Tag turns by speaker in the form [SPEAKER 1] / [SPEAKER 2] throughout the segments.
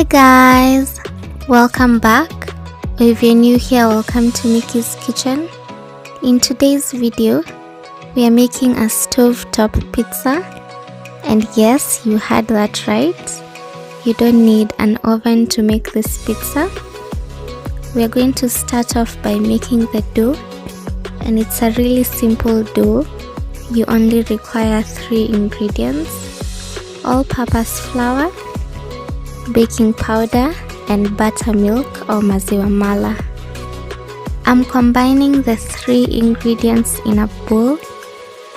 [SPEAKER 1] Hi guys, welcome back. If you're new here, welcome to Nikki's kitchen. In today's video, we are making a stovetop pizza. And yes, you heard that right. You don't need an oven to make this pizza. We are going to start off by making the dough, and it's a really simple dough. You only require 3 ingredients: all-purpose flour, baking powder, and buttermilk or maziwa mala. I'm combining the 3 ingredients in a bowl,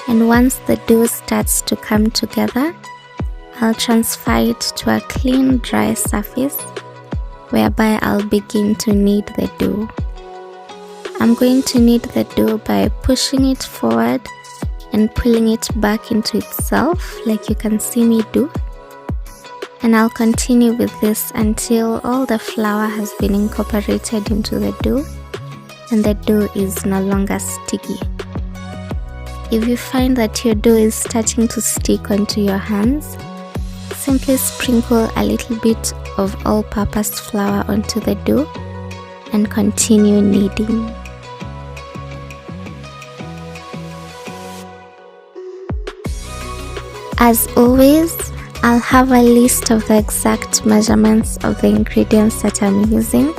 [SPEAKER 1] and once the dough starts to come together, I'll transfer it to a clean, dry surface whereby I'll begin to knead the dough. I'm going to knead the dough by pushing it forward and pulling it back into itself, like you can see me do. And I'll continue with this until all the flour has been incorporated into the dough and the dough is no longer sticky. If you find that your dough is starting to stick onto your hands, simply sprinkle a little bit of all-purpose flour onto the dough and continue kneading. As always, I'll have a list of the exact measurements of the ingredients that I'm using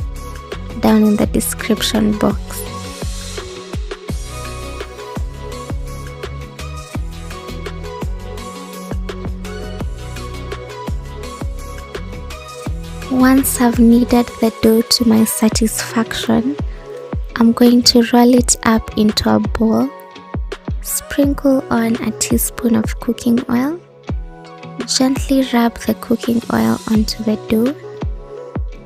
[SPEAKER 1] down in the description box. Once I've kneaded the dough to my satisfaction, I'm going to roll it up into a bowl, sprinkle on a teaspoon of cooking oil, gently rub the cooking oil onto the dough,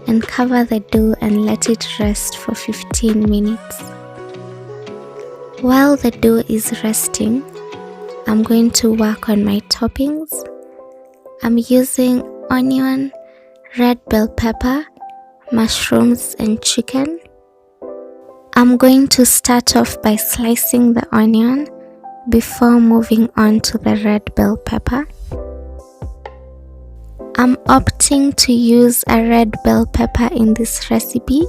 [SPEAKER 1] and cover the dough and let it rest for 15 minutes. While the dough is resting, I'm going to work on my toppings. I'm using onion, red bell pepper, mushrooms, and chicken. I'm going to start off by slicing the onion before moving on to the red bell pepper. I'm opting to use a red bell pepper in this recipe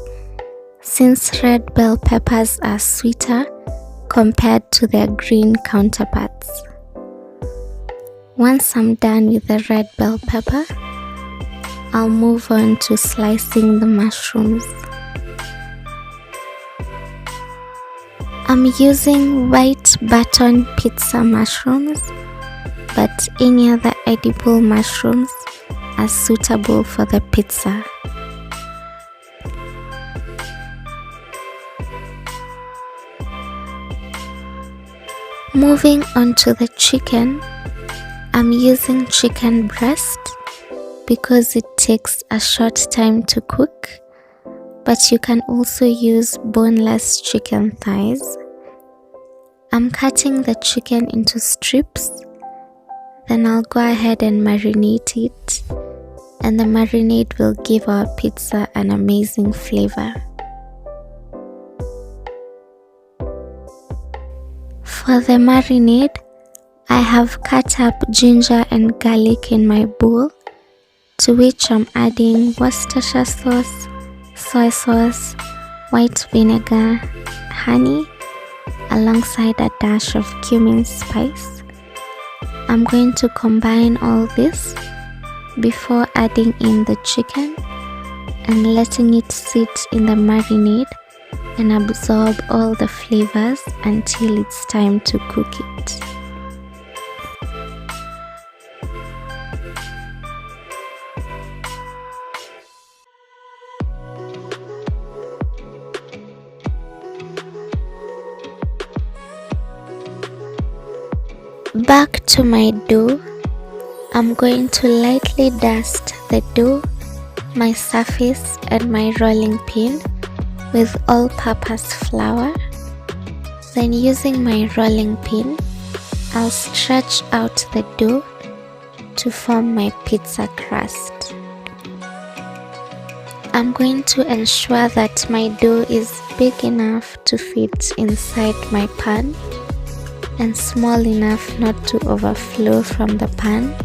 [SPEAKER 1] since red bell peppers are sweeter compared to their green counterparts. Once I'm done with the red bell pepper, I'll move on to slicing the mushrooms. I'm using white button pizza mushrooms, but any other edible mushrooms are suitable for the pizza. Moving on to the chicken, I'm using chicken breast because it takes a short time to cook, but you can also use boneless chicken thighs. I'm cutting the chicken into strips, then I'll go ahead and marinate it, and the marinade will give our pizza an amazing flavor. For the marinade, I have cut up ginger and garlic in my bowl, to which I'm adding Worcestershire sauce, soy sauce, white vinegar, honey, alongside a dash of cumin spice. I'm going to combine all this before adding in the chicken and letting it sit in the marinade and absorb all the flavors until it's time to cook it. Back to my dough, I'm going to lightly dust the dough, my surface, and my rolling pin with all-purpose flour. Then using my rolling pin, I'll stretch out the dough to form my pizza crust. I'm going to ensure that my dough is big enough to fit inside my pan and small enough not to overflow from the pan.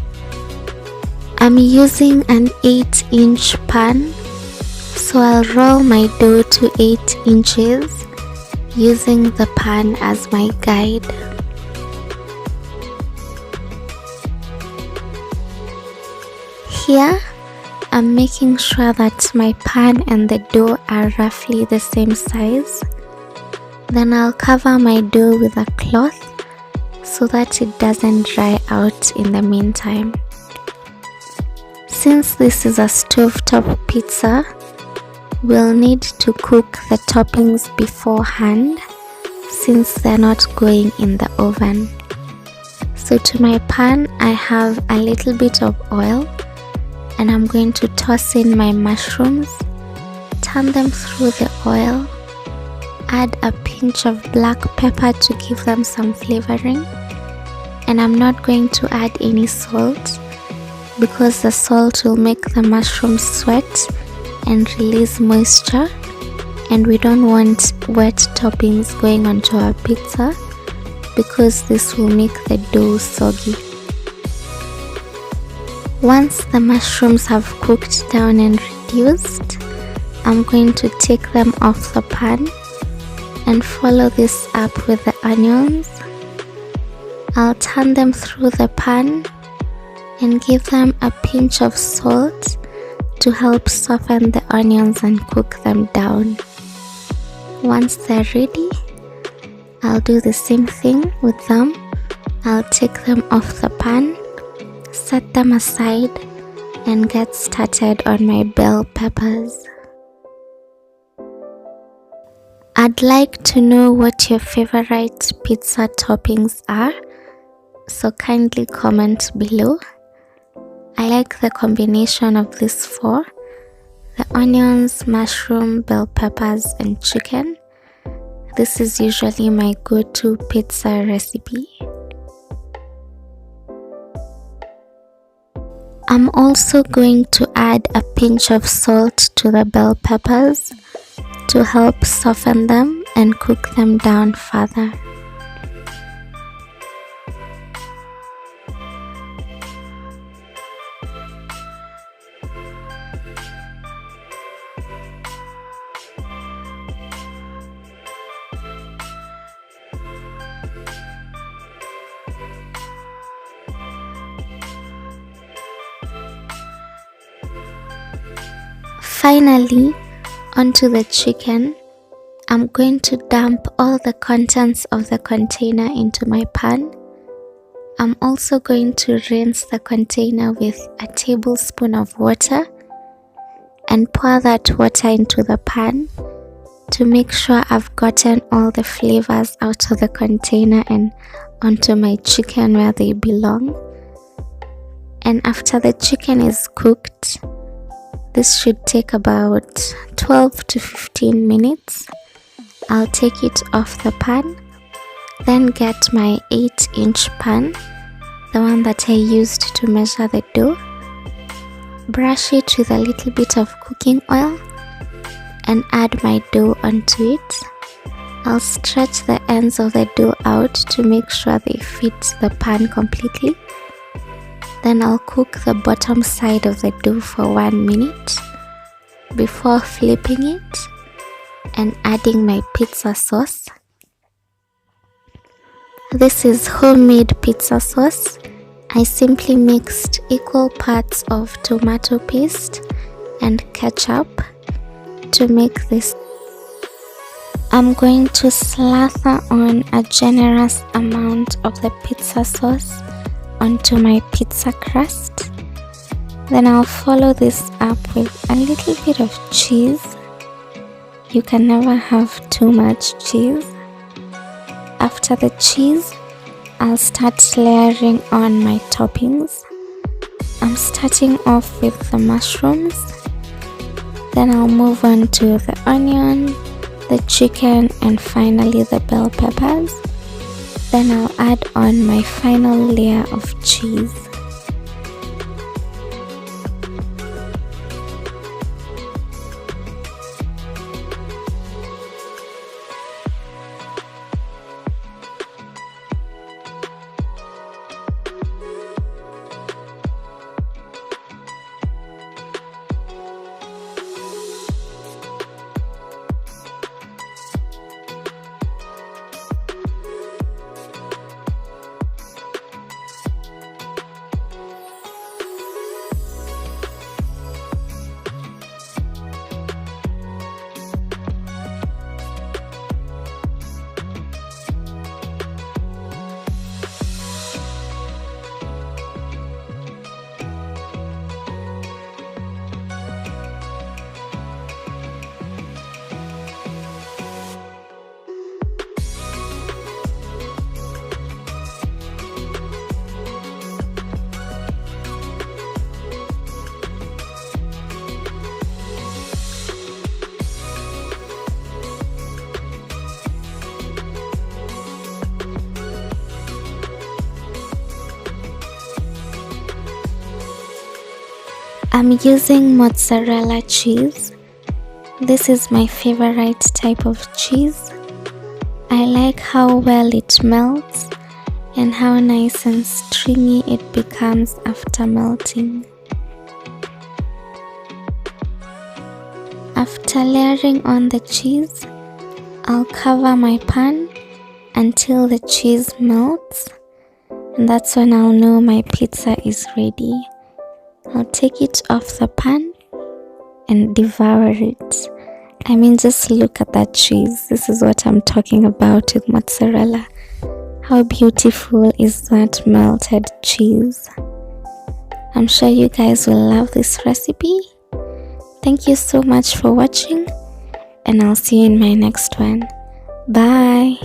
[SPEAKER 1] I'm using an 8-inch pan, so I'll roll my dough to 8 inches using the pan as my guide. Here, I'm making sure that my pan and the dough are roughly the same size. Then I'll cover my dough with a cloth so that it doesn't dry out in the meantime. Since this is a stovetop pizza, we'll need to cook the toppings beforehand since they're not going in the oven. So to my pan, I have a little bit of oil and I'm going to toss in my mushrooms, turn them through the oil, add a pinch of black pepper to give them some flavoring, and I'm not going to add any salt because the salt will make the mushrooms sweat and release moisture, and we don't want wet toppings going onto our pizza because this will make the dough soggy. Once the mushrooms have cooked down and reduced, I'm going to take them off the pan and follow this up with the onions. I'll turn them through the pan and give them a pinch of salt to help soften the onions and cook them down. Once they're ready, I'll do the same thing with them. I'll take them off the pan, set them aside, and get started on my bell peppers. I'd like to know what your favorite pizza toppings are, so kindly comment below. I like the combination of these four: the onions, mushroom, bell peppers, and chicken. This is usually my go-to pizza recipe. I'm also going to add a pinch of salt to the bell peppers to help soften them and cook them down further. Finally, onto the chicken. I'm going to dump all the contents of the container into my pan. I'm also going to rinse the container with a tablespoon of water and pour that water into the pan to make sure I've gotten all the flavors out of the container and onto my chicken where they belong. And after the chicken is cooked, this should take about 12 to 15 minutes. I'll take it off the pan, then get my 8-inch pan, the one that I used to measure the dough, brush it with a little bit of cooking oil, and add my dough onto it. I'll stretch the ends of the dough out to make sure they fit the pan completely. Then I'll cook the bottom side of the dough for 1 minute before flipping it and adding my pizza sauce. This is homemade pizza sauce. I simply mixed equal parts of tomato paste and ketchup to make this. I'm going to slather on a generous amount of the pizza sauce onto my pizza crust. Then I'll follow this up with a little bit of cheese. You can never have too much cheese. After the cheese, I'll start layering on my toppings. I'm starting off with the mushrooms. Then I'll move on to the onion, the chicken, and finally the bell peppers. Then I'll add on my final layer of cheese. I'm using mozzarella cheese. This is my favorite type of cheese. I like how well it melts and how nice and stringy it becomes after melting. After layering on the cheese, I'll cover my pan until the cheese melts, and that's when I'll know my pizza is ready. I'll take it off the pan and devour it. I mean, just look at that cheese. This is what I'm talking about with mozzarella. How beautiful is that melted cheese? I'm sure you guys will love this recipe. Thank you so much for watching, and I'll see you in my next one. Bye.